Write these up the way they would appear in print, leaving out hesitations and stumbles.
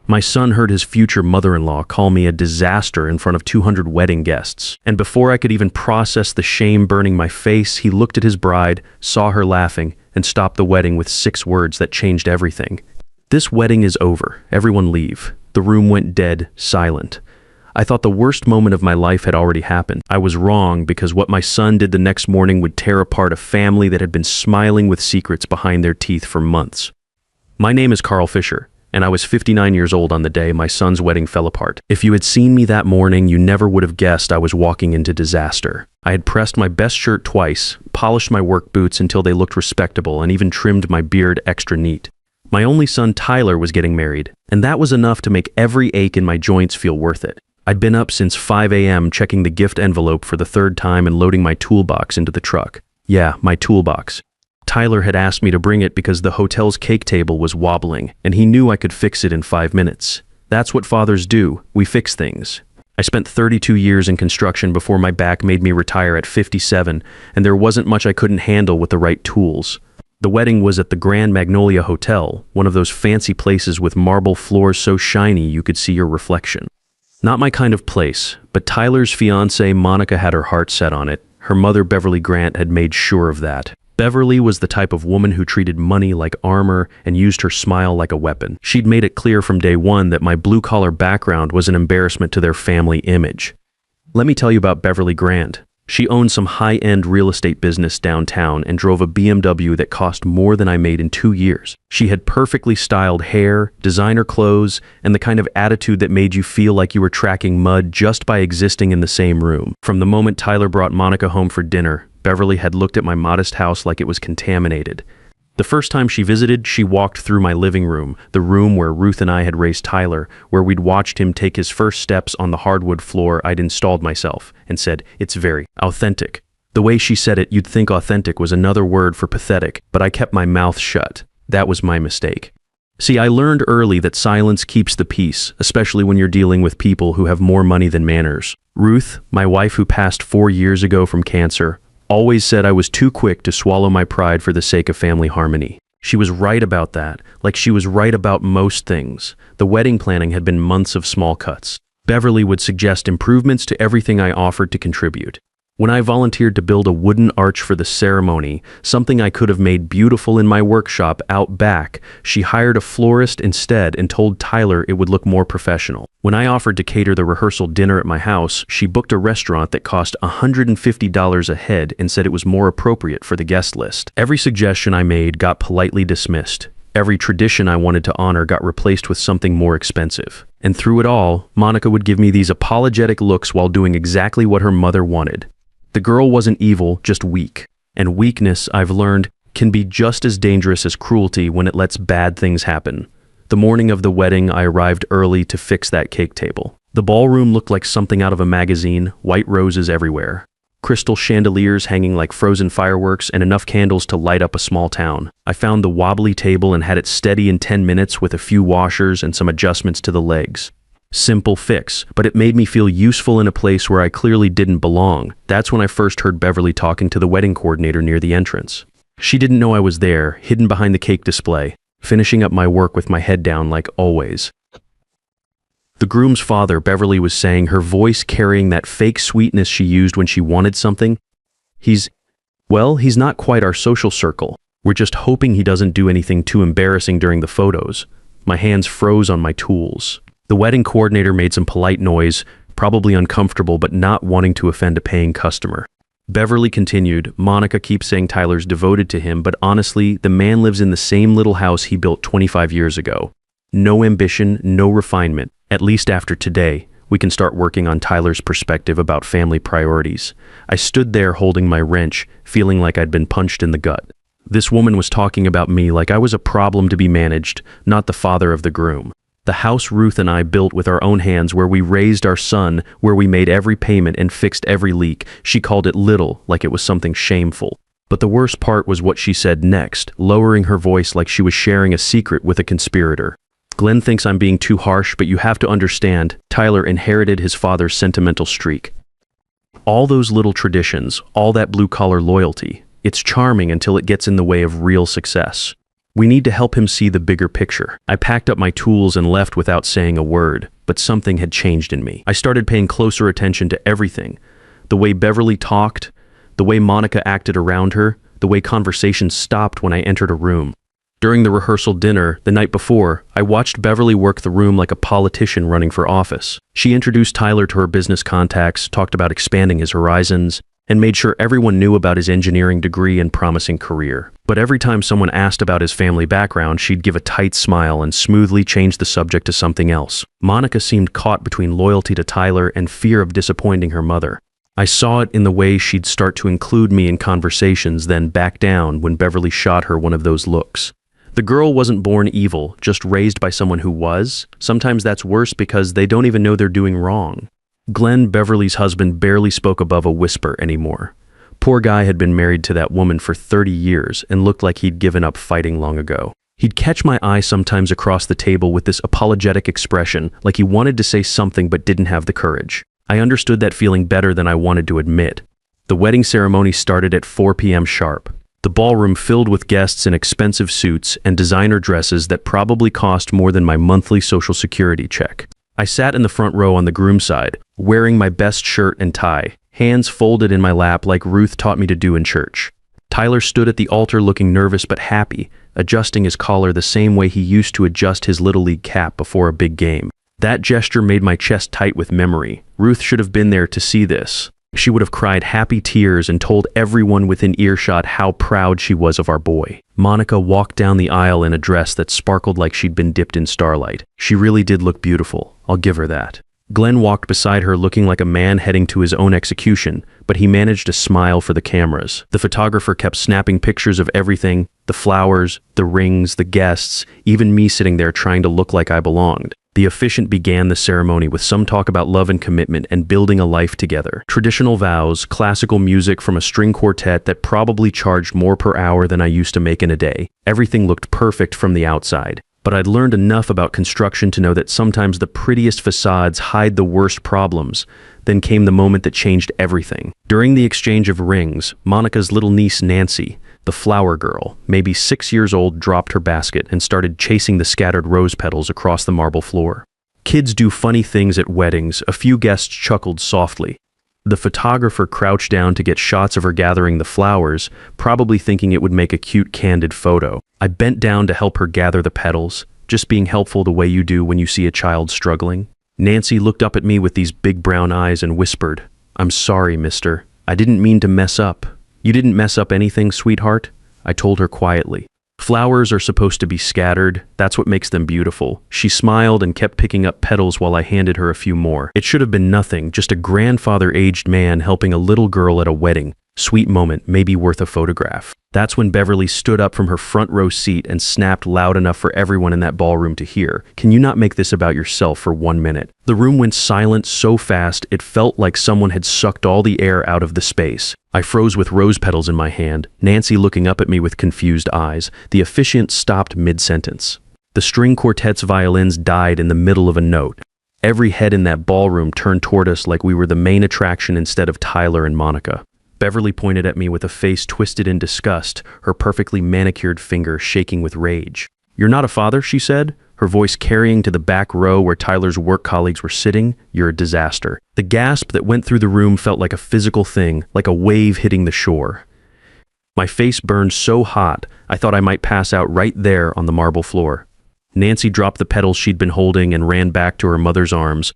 My son heard his future mother-in-law call me a disaster in front of 200 wedding guests, and before I could even process the shame burning my face, he looked at his bride, saw her laughing, and stopped the wedding with 6 words that changed everything. "This wedding is over. Everyone leave." The room went dead, silent. I thought the worst moment of my life had already happened. I was wrong, because what my son did the next morning would tear apart a family that had been smiling with secrets behind their teeth for months. My name is Carl Fisher, and I was 59 years old on the day my son's wedding fell apart. If you had seen me that morning, you never would have guessed I was walking into disaster. I had pressed my best shirt twice, polished my work boots until they looked respectable, and even trimmed my beard extra neat. My only son, Tyler, was getting married, and that was enough to make every ache in my joints feel worth it. I'd been up since 5 a.m. checking the gift envelope for the 3rd time and loading my toolbox into the truck. Yeah, my toolbox. Tyler had asked me to bring it because the hotel's cake table was wobbling, and he knew I could fix it in 5 minutes. That's what fathers do. We fix things. I spent 32 years in construction before my back made me retire at 57, and there wasn't much I couldn't handle with the right tools. The wedding was at the Grand Magnolia Hotel, one of those fancy places with marble floors so shiny you could see your reflection. Not my kind of place, but Tyler's fiancée Monica had her heart set on it. Her mother, Beverly Grant, had made sure of that. Beverly was the type of woman who treated money like armor and used her smile like a weapon. She'd made it clear from day one that my blue-collar background was an embarrassment to their family image. Let me tell you about Beverly Grant. She owned some high-end real estate business downtown and drove a BMW that cost more than I made in 2 years. She had perfectly styled hair, designer clothes, and the kind of attitude that made you feel like you were tracking mud just by existing in the same room. From the moment Tyler brought Monica home for dinner, Beverly had looked at my modest house like it was contaminated. The first time she visited, she walked through my living room, the room where Ruth and I had raised Tyler, where we'd watched him take his first steps on the hardwood floor I'd installed myself, and said, "It's very authentic." The way she said it, you'd think authentic was another word for pathetic, but I kept my mouth shut. That was my mistake. See, I learned early that silence keeps the peace, especially when you're dealing with people who have more money than manners. Ruth, my wife who passed 4 years ago from cancer, always said I was too quick to swallow my pride for the sake of family harmony. She was right about that, like she was right about most things. The wedding planning had been months of small cuts. Beverly would suggest improvements to everything I offered to contribute. When I volunteered to build a wooden arch for the ceremony, something I could have made beautiful in my workshop out back, she hired a florist instead and told Tyler it would look more professional. When I offered to cater the rehearsal dinner at my house, she booked a restaurant that cost $150 a head and said it was more appropriate for the guest list. Every suggestion I made got politely dismissed. Every tradition I wanted to honor got replaced with something more expensive. And through it all, Monica would give me these apologetic looks while doing exactly what her mother wanted. The girl wasn't evil, just weak. And weakness, I've learned, can be just as dangerous as cruelty when it lets bad things happen. The morning of the wedding, I arrived early to fix that cake table. The ballroom looked like something out of a magazine, white roses everywhere. Crystal chandeliers hanging like frozen fireworks and enough candles to light up a small town. I found the wobbly table and had it steady in 10 minutes with a few washers and some adjustments to the legs. Simple fix, but it made me feel useful in a place where I clearly didn't belong. That's when I first heard Beverly talking to the wedding coordinator near the entrance. She didn't know I was there, hidden behind the cake display, finishing up my work with my head down like always. The groom's father, Beverly was saying, her voice carrying that fake sweetness she used when she wanted something. He's not quite our social circle. We're just hoping he doesn't do anything too embarrassing during the photos. My hands froze on my tools. The wedding coordinator made some polite noise, probably uncomfortable but not wanting to offend a paying customer. Beverly continued, "Monica keeps saying Tyler's devoted to him, but honestly, the man lives in the same little house he built 25 years ago. No ambition, no refinement. At least after today, we can start working on Tyler's perspective about family priorities." I stood there holding my wrench, feeling like I'd been punched in the gut. This woman was talking about me like I was a problem to be managed, not the father of the groom. The house Ruth and I built with our own hands, where we raised our son, where we made every payment and fixed every leak, she called it little, like it was something shameful. But the worst part was what she said next, lowering her voice like she was sharing a secret with a conspirator. "Glenn thinks I'm being too harsh, but you have to understand, Tyler inherited his father's sentimental streak. All those little traditions, all that blue-collar loyalty, it's charming until it gets in the way of real success. We need to help him see the bigger picture. I packed up my tools and left without saying a word, but something had changed in me. I started paying closer attention to everything. The way Beverly talked, the way Monica acted around her, the way conversations stopped when I entered a room. During the rehearsal dinner, the night before, I watched Beverly work the room like a politician running for office. She introduced Tyler to her business contacts, talked about expanding his horizons, and made sure everyone knew about his engineering degree and promising career. But every time someone asked about his family background, she'd give a tight smile and smoothly change the subject to something else. Monica seemed caught between loyalty to Tyler and fear of disappointing her mother. I saw it in the way she'd start to include me in conversations, then back down when Beverly shot her one of those looks. The girl wasn't born evil, just raised by someone who was. Sometimes that's worse because they don't even know they're doing wrong. Glenn, Beverly's husband, barely spoke above a whisper anymore. Poor guy had been married to that woman for 30 years and looked like he'd given up fighting long ago. He'd catch my eye sometimes across the table with this apologetic expression, like he wanted to say something but didn't have the courage. I understood that feeling better than I wanted to admit. The wedding ceremony started at 4 p.m. sharp. The ballroom filled with guests in expensive suits and designer dresses that probably cost more than my monthly Social Security check. I sat in the front row on the groom's side, wearing my best shirt and tie, hands folded in my lap like Ruth taught me to do in church. Tyler stood at the altar looking nervous but happy, adjusting his collar the same way he used to adjust his Little League cap before a big game. That gesture made my chest tight with memory. Ruth should have been there to see this. She would have cried happy tears and told everyone within earshot how proud she was of our boy. Monica walked down the aisle in a dress that sparkled like she'd been dipped in starlight. She really did look beautiful, I'll give her that. Glenn walked beside her looking like a man heading to his own execution, but he managed to smile for the cameras. The photographer kept snapping pictures of everything, the flowers, the rings, the guests, even me sitting there trying to look like I belonged. The officiant began the ceremony with some talk about love and commitment and building a life together. Traditional vows, classical music from a string quartet that probably charged more per hour than I used to make in a day. Everything looked perfect from the outside. But I'd learned enough about construction to know that sometimes the prettiest facades hide the worst problems. Then came the moment that changed everything. During the exchange of rings, Monica's little niece Nancy, the flower girl, maybe 6 years old, dropped her basket and started chasing the scattered rose petals across the marble floor. Kids do funny things at weddings. A few guests chuckled softly. The photographer crouched down to get shots of her gathering the flowers, probably thinking it would make a cute, candid photo. I bent down to help her gather the petals, just being helpful the way you do when you see a child struggling. Nancy looked up at me with these big brown eyes and whispered, "I'm sorry, mister. I didn't mean to mess up." "You didn't mess up anything, sweetheart," I told her quietly. Flowers are supposed to be scattered. That's what makes them beautiful. She smiled and kept picking up petals while I handed her a few more. It should have been nothing, just a grandfather-aged man helping a little girl at a wedding. Sweet moment, maybe worth a photograph. That's when Beverly stood up from her front row seat and snapped loud enough for everyone in that ballroom to hear, "Can you not make this about yourself for 1 minute?" The room went silent so fast it felt like someone had sucked all the air out of the space. I froze with rose petals in my hand, Nancy looking up at me with confused eyes. The officiant stopped mid-sentence. The string quartet's violins died in the middle of a note. Every head in that ballroom turned toward us like we were the main attraction instead of Tyler and Monica. Beverly pointed at me with a face twisted in disgust, her perfectly manicured finger shaking with rage. "You're not a father," she said, her voice carrying to the back row where Tyler's work colleagues were sitting. "You're a disaster." The gasp that went through the room felt like a physical thing, like a wave hitting the shore. My face burned so hot, I thought I might pass out right there on the marble floor. Nancy dropped the petals she'd been holding and ran back to her mother's arms,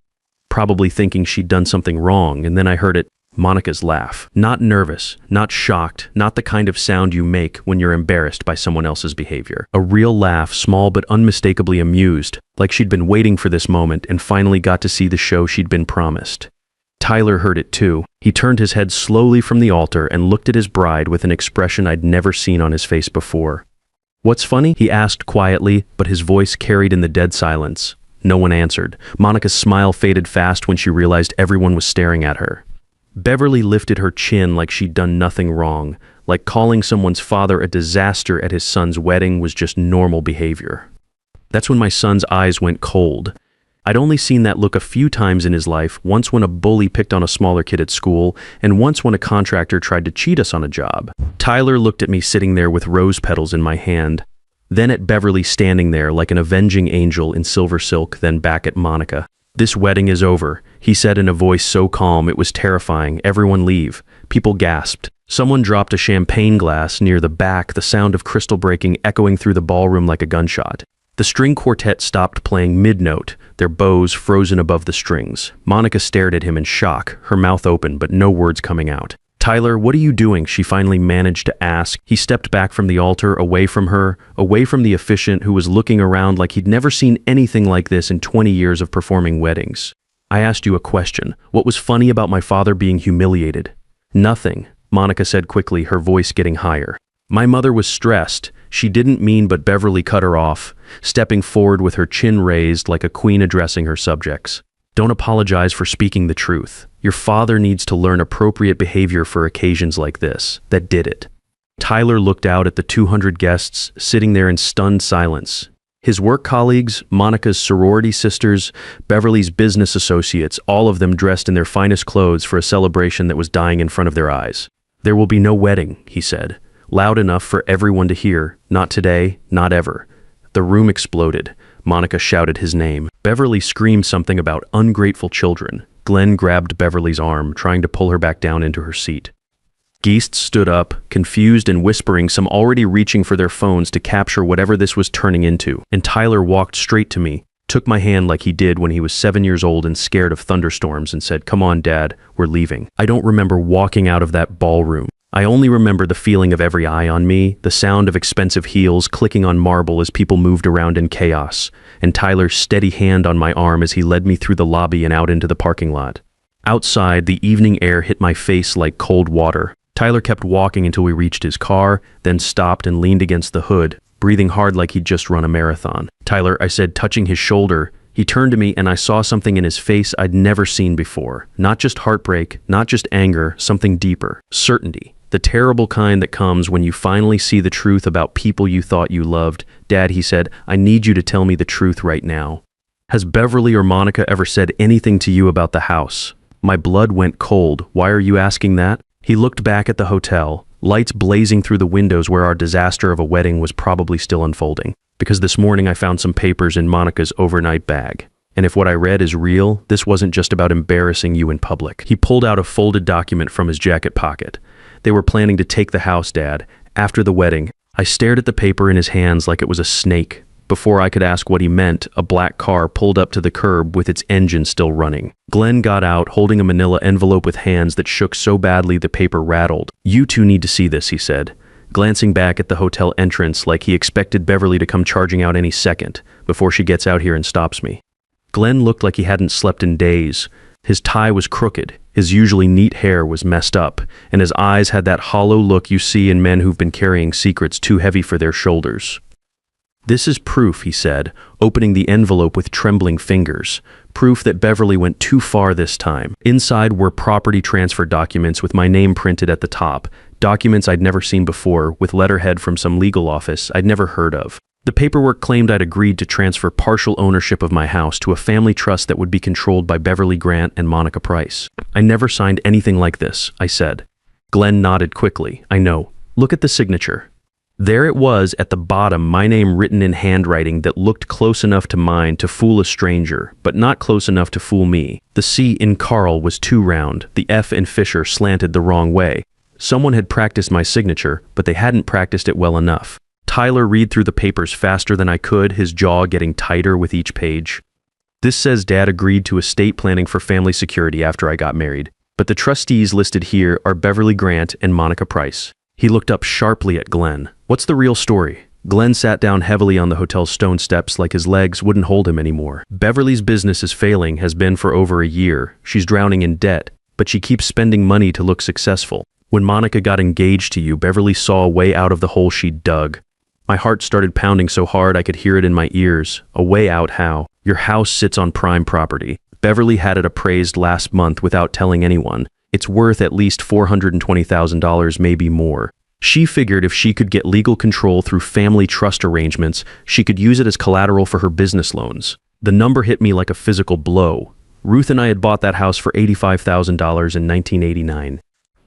probably thinking she'd done something wrong, and then I heard it. Monica's laugh. Not nervous, not shocked, not the kind of sound you make when you're embarrassed by someone else's behavior. A real laugh, small but unmistakably amused, like she'd been waiting for this moment and finally got to see the show she'd been promised. Tyler heard it too. He turned his head slowly from the altar and looked at his bride with an expression I'd never seen on his face before. "What's funny?" he asked quietly, but his voice carried in the dead silence. No one answered. Monica's smile faded fast when she realized everyone was staring at her. Beverly lifted her chin like she'd done nothing wrong, like calling someone's father a disaster at his son's wedding was just normal behavior. That's when my son's eyes went cold. I'd only seen that look a few times in his life, once when a bully picked on a smaller kid at school, and once when a contractor tried to cheat us on a job. Tyler looked at me sitting there with rose petals in my hand. then at Beverly standing there like an avenging angel in silver silk, then back at Monica. "This wedding is over," he said in a voice so calm it was terrifying. "Everyone leave." People gasped. Someone dropped a champagne glass near the back, the sound of crystal breaking echoing through the ballroom like a gunshot. The string quartet stopped playing mid-note, their bows frozen above the strings. Monica stared at him in shock, her mouth open but no words coming out. "Tyler, what are you doing?" she finally managed to ask. He stepped back from the altar, away from her, away from the officiant who was looking around like he'd never seen anything like this in 20 years of performing weddings. "I asked you a question. What was funny about my father being humiliated?" "Nothing," Monica said quickly, her voice getting higher. "My mother was stressed." She didn't mean, but Beverly cut her off, stepping forward with her chin raised like a queen addressing her subjects. "Don't apologize for speaking the truth. Your father needs to learn appropriate behavior for occasions like this." That did it. Tyler looked out at the 200 guests sitting there in stunned silence. His work colleagues, Monica's sorority sisters, Beverly's business associates, all of them dressed in their finest clothes for a celebration that was dying in front of their eyes. "There will be no wedding," he said, loud enough for everyone to hear. "Not today, not ever." The room exploded. Monica shouted his name. Beverly screamed something about ungrateful children. Glenn grabbed Beverly's arm, trying to pull her back down into her seat. Geist stood up, confused and whispering, some already reaching for their phones to capture whatever this was turning into. And Tyler walked straight to me, took my hand like he did when he was 7 years old and scared of thunderstorms, and said, "Come on, Dad, we're leaving." I don't remember walking out of that ballroom. I only remember the feeling of every eye on me, the sound of expensive heels clicking on marble as people moved around in chaos, and Tyler's steady hand on my arm as he led me through the lobby and out into the parking lot. Outside, the evening air hit my face like cold water. Tyler kept walking until we reached his car, then stopped and leaned against the hood, breathing hard like he'd just run a marathon. "Tyler," I said, touching his shoulder. He turned to me and I saw something in his face I'd never seen before. Not just heartbreak, not just anger, something deeper. Certainty. The terrible kind that comes when you finally see the truth about people you thought you loved. "Dad," he said, "I need you to tell me the truth right now. Has Beverly or Monica ever said anything to you about the house?" My blood went cold. "Why are you asking that?" He looked back at the hotel, lights blazing through the windows where our disaster of a wedding was probably still unfolding. "Because this morning I found some papers in Monica's overnight bag. And if what I read is real, this wasn't just about embarrassing you in public." He pulled out a folded document from his jacket pocket. "They were planning to take the house, Dad, after the wedding." I stared at the paper in his hands like it was a snake. Before I could ask what he meant, a black car pulled up to the curb with its engine still running. Glenn got out, holding a manila envelope with hands that shook so badly the paper rattled. "You two need to see this," he said, glancing back at the hotel entrance like he expected Beverly to come charging out any second before she gets out here and stops me. Glenn looked like he hadn't slept in days. His tie was crooked, his usually neat hair was messed up, and his eyes had that hollow look you see in men who've been carrying secrets too heavy for their shoulders. "This is proof," he said, opening the envelope with trembling fingers. "Proof that Beverly went too far this time." Inside were property transfer documents with my name printed at the top, documents I'd never seen before, with letterhead from some legal office I'd never heard of. The paperwork claimed I'd agreed to transfer partial ownership of my house to a family trust that would be controlled by Beverly Grant and Monica Price. "I never signed anything like this," I said. Glenn nodded quickly. "I know. Look at the signature." There it was at the bottom, my name written in handwriting that looked close enough to mine to fool a stranger, but not close enough to fool me. The C in Carl was too round, the F in Fisher slanted the wrong way. Someone had practiced my signature, but they hadn't practiced it well enough. Tyler read through the papers faster than I could, his jaw getting tighter with each page. "This says Dad agreed to estate planning for family security after I got married, but the trustees listed here are Beverly Grant and Monica Price." He looked up sharply at Glenn. "What's the real story?" Glenn sat down heavily on the hotel's stone steps like his legs wouldn't hold him anymore. "Beverly's business is failing, has been for over a year. She's drowning in debt, but she keeps spending money to look successful. When Monica got engaged to you, Beverly saw a way out of the hole she'd dug." My heart started pounding so hard I could hear it in my ears. "A way out how? Your house sits on prime property. Beverly had it appraised last month without telling anyone. It's worth at least $420,000, maybe more. She figured if she could get legal control through family trust arrangements, she could use it as collateral for her business loans." The number hit me like a physical blow. Ruth and I had bought that house for $85,000 in 1989.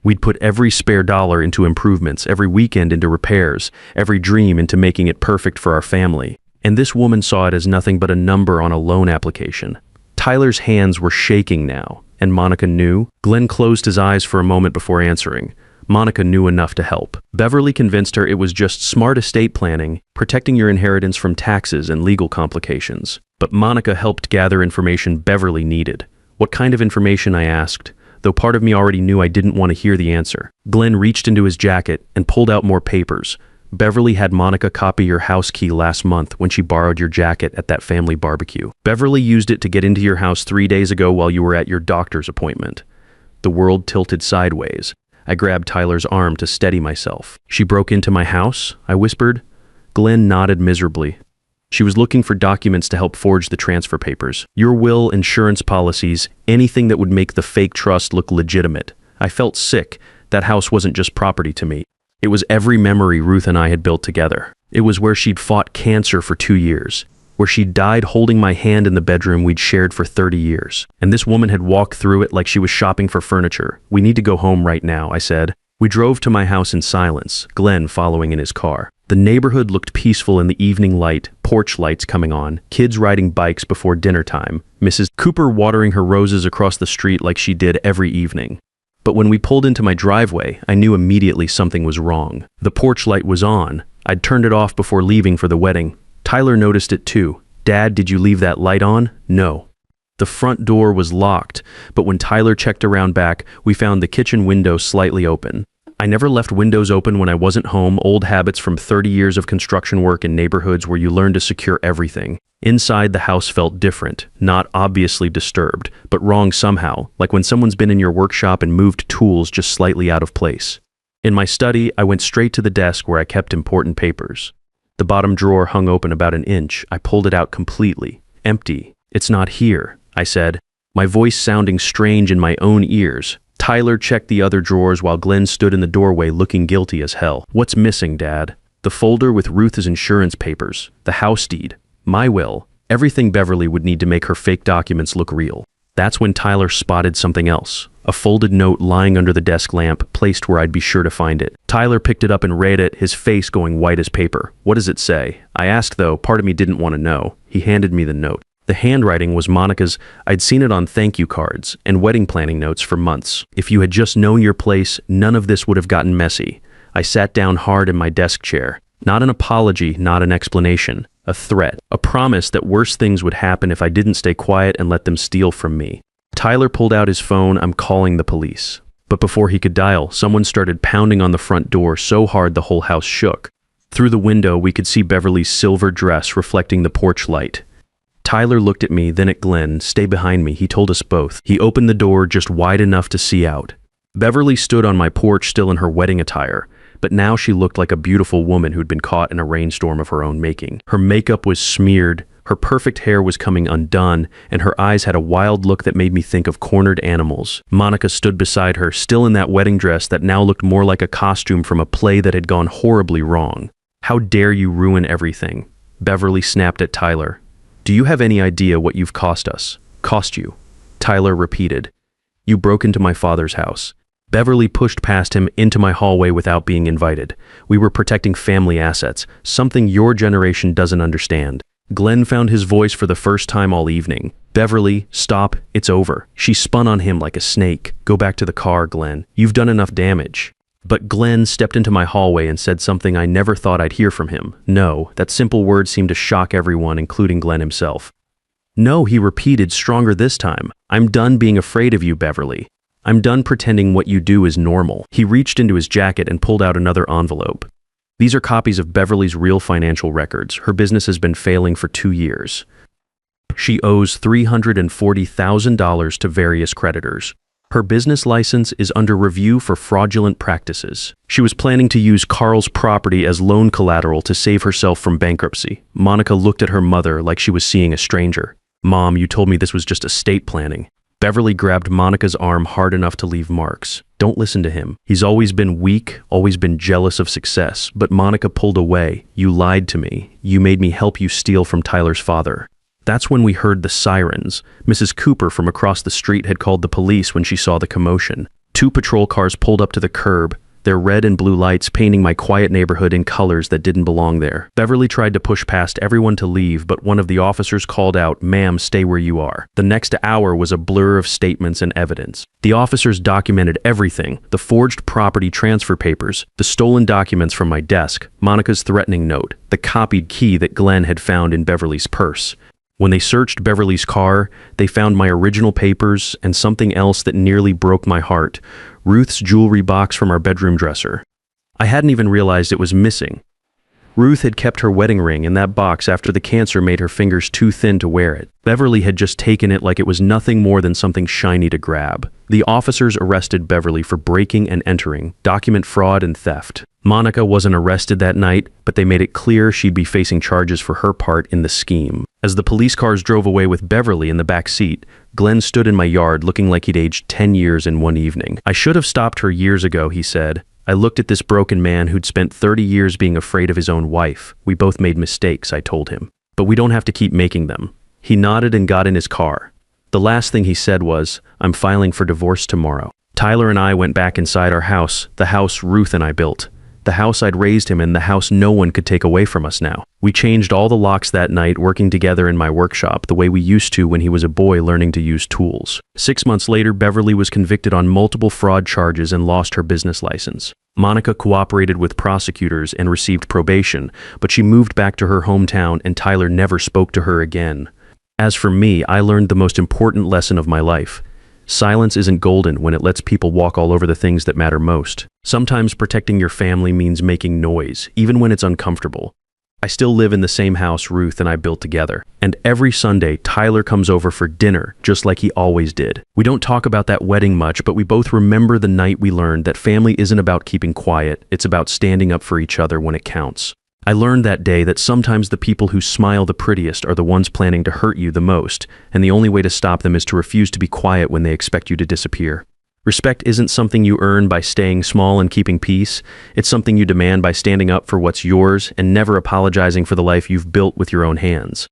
We'd put every spare dollar into improvements, every weekend into repairs, every dream into making it perfect for our family. And this woman saw it as nothing but a number on a loan application. Tyler's hands were shaking now, and Monica knew. Glenn closed his eyes for a moment before answering. Monica knew enough to help. Beverly convinced her it was just smart estate planning, protecting your inheritance from taxes and legal complications. But Monica helped gather information Beverly needed. What kind of information, I asked, though part of me already knew I didn't want to hear the answer. Glenn reached into his jacket and pulled out more papers. Beverly had Monica copy your house key last month when she borrowed your jacket at that family barbecue. Beverly used it to get into your house 3 days ago while you were at your doctor's appointment. The world tilted sideways. I grabbed Tyler's arm to steady myself. She broke into my house? I whispered. Glenn nodded miserably. She was looking for documents to help forge the transfer papers. Your will, insurance policies, anything that would make the fake trust look legitimate. I felt sick. That house wasn't just property to me. It was every memory Ruth and I had built together. It was where she'd fought cancer for 2 years, where she died holding my hand in the bedroom we'd shared for 30 years. And this woman had walked through it like she was shopping for furniture. We need to go home right now, I said. We drove to my house in silence, Glenn following in his car. The neighborhood looked peaceful in the evening light, porch lights coming on, kids riding bikes before dinner time, Mrs. Cooper watering her roses across the street like she did every evening. But when we pulled into my driveway, I knew immediately something was wrong. The porch light was on. I'd turned it off before leaving for the wedding. Tyler noticed it too. Dad, did you leave that light on? No. The front door was locked, but when Tyler checked around back, we found the kitchen window slightly open. I never left windows open when I wasn't home, old habits from 30 years of construction work in neighborhoods where you learn to secure everything. Inside, the house felt different, not obviously disturbed, but wrong somehow, like when someone's been in your workshop and moved tools just slightly out of place. In my study, I went straight to the desk where I kept important papers. The bottom drawer hung open about an inch. I pulled it out completely. Empty. It's not here, I said, my voice sounding strange in my own ears. Tyler checked the other drawers while Glenn stood in the doorway looking guilty as hell. What's missing, Dad? The folder with Ruth's insurance papers, the house deed, my will, everything Beverly would need to make her fake documents look real. That's when Tyler spotted something else. A folded note lying under the desk lamp, placed where I'd be sure to find it. Tyler picked it up and read it, his face going white as paper. What does it say? I asked, though part of me didn't want to know. He handed me the note. The handwriting was Monica's. I'd seen it on thank you cards and wedding planning notes for months. If you had just known your place, none of this would have gotten messy. I sat down hard in my desk chair. Not an apology, not an explanation. A threat. A promise that worse things would happen if I didn't stay quiet and let them steal from me. Tyler pulled out his phone. I'm calling the police. But before he could dial, someone started pounding on the front door so hard the whole house shook. Through the window, we could see Beverly's silver dress reflecting the porch light. Tyler looked at me, then at Glenn. Stay behind me, he told us both. He opened the door just wide enough to see out. Beverly stood on my porch still in her wedding attire, but now she looked like a beautiful woman who'd been caught in a rainstorm of her own making. Her makeup was smeared, her perfect hair was coming undone, and her eyes had a wild look that made me think of cornered animals. Monica stood beside her, still in that wedding dress that now looked more like a costume from a play that had gone horribly wrong. How dare you ruin everything? Beverly snapped at Tyler. Do you have any idea what you've cost us? Cost you? Tyler repeated. You broke into my father's house. Beverly pushed past him into my hallway without being invited. We were protecting family assets, something your generation doesn't understand. Glenn found his voice for the first time all evening. Beverly, stop, it's over. She spun on him like a snake. Go back to the car, Glenn. You've done enough damage. But Glenn stepped into my hallway and said something I never thought I'd hear from him. No, that simple word seemed to shock everyone, including Glenn himself. No, he repeated, stronger this time. I'm done being afraid of you, Beverly. I'm done pretending what you do is normal. He reached into his jacket and pulled out another envelope. These are copies of Beverly's real financial records. Her business has been failing for 2 years. She owes $340,000 to various creditors. Her business license is under review for fraudulent practices. She was planning to use Carl's property as loan collateral to save herself from bankruptcy. Monica looked at her mother like she was seeing a stranger. Mom, you told me this was just estate planning. Beverly grabbed Monica's arm hard enough to leave marks. Don't listen to him. He's always been weak, always been jealous of success. But Monica pulled away. You lied to me. You made me help you steal from Tyler's father. That's when we heard the sirens. Mrs. Cooper from across the street had called the police when she saw the commotion. Two patrol cars pulled up to the curb, their red and blue lights painting my quiet neighborhood in colors that didn't belong there. Beverly tried to push past everyone to leave, but one of the officers called out, "Ma'am, stay where you are." The next hour was a blur of statements and evidence. The officers documented everything: the forged property transfer papers, the stolen documents from my desk, Monica's threatening note, the copied key that Glenn had found in Beverly's purse. When they searched Beverly's car, they found my original papers and something else that nearly broke my heart: Ruth's jewelry box from our bedroom dresser. I hadn't even realized it was missing. Ruth had kept her wedding ring in that box after the cancer made her fingers too thin to wear it. Beverly had just taken it like it was nothing more than something shiny to grab. The officers arrested Beverly for breaking and entering, document fraud, and theft. Monica wasn't arrested that night, but they made it clear she'd be facing charges for her part in the scheme. As the police cars drove away with Beverly in the back seat, Glenn stood in my yard looking like he'd aged 10 years in one evening. "I should have stopped her years ago," he said. "I looked at this broken man who'd spent 30 years being afraid of his own wife. We both made mistakes," I told him. "But we don't have to keep making them." He nodded and got in his car. The last thing he said was, "I'm filing for divorce tomorrow." Tyler and I went back inside our house, the house Ruth and I built. The house I'd raised him in, the house no one could take away from us now. We changed all the locks that night, working together in my workshop, the way we used to when he was a boy learning to use tools. 6 months later, Beverly was convicted on multiple fraud charges and lost her business license. Monica cooperated with prosecutors and received probation, but she moved back to her hometown and Tyler never spoke to her again. As for me, I learned the most important lesson of my life. Silence isn't golden when it lets people walk all over the things that matter most. Sometimes protecting your family means making noise, even when it's uncomfortable. I still live in the same house Ruth and I built together. And every Sunday, Tyler comes over for dinner, just like he always did. We don't talk about that wedding much, but we both remember the night we learned that family isn't about keeping quiet, it's about standing up for each other when it counts. I learned that day that sometimes the people who smile the prettiest are the ones planning to hurt you the most, and the only way to stop them is to refuse to be quiet when they expect you to disappear. Respect isn't something you earn by staying small and keeping peace. It's something you demand by standing up for what's yours and never apologizing for the life you've built with your own hands.